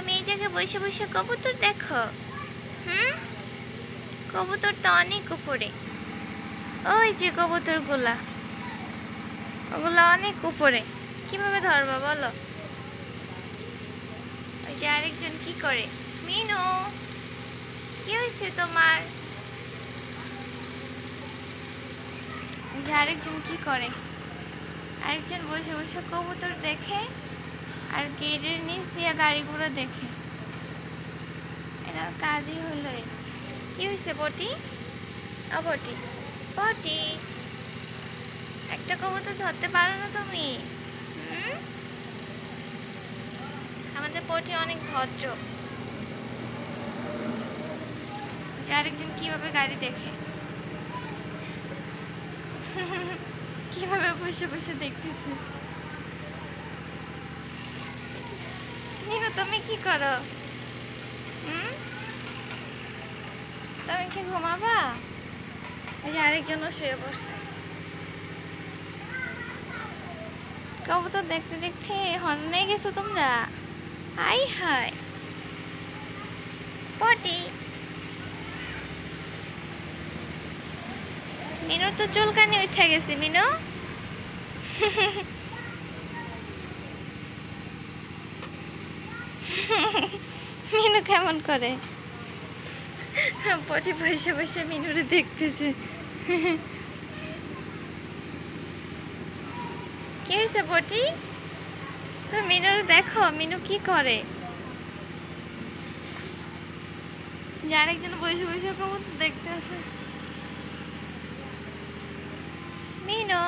তুমি এই জায়গায় বসে বসে কবুতর দেখো? কবুতর তো অনেক উপরে। ওই যে কবুতরগুলা, ওগুলা অনেক উপরে। কিভাবে ধরবা বলো? ওই যে আরেকজন কি করে? মিনু, কি হয়েছে তোমার? ওই যে আরেকজন কি করে? আরেকজন বসে বসে কবুতর দেখে আর গেটের নিচ দিয়ে গাড়িগুলো দেখে। এনার কাজই হলো। কি হয়েছে পটি? পটি, পটি, একটা কবুতর ধরতে পারো না তুমি? আমাদের পটি অনেক ভদ্র। আরেকজন কিভাবে গাড়ি দেখে, কিভাবে বসে বসে দেখতেছে। মিনু, তুমি কি করো? তুমি কি ঘুমাবা? এই যে আরেকজনও শুয়ে পড়ছে। কবুতর দেখতে দেখতে হর্নে গেছো তোমরা? আই হাই পটি। মিনুর তো চুলকানি উঠে গেছে। মিনু, মিনু কেমন করে? পটি বসে বসে মিনুরে দেখতেছে। কি হয়েছে পটি? তো মিনুর দেখো, মিনু কি করে। যে আরেকজন বসে বসে কবুতর দেখতে আসে। মিনু।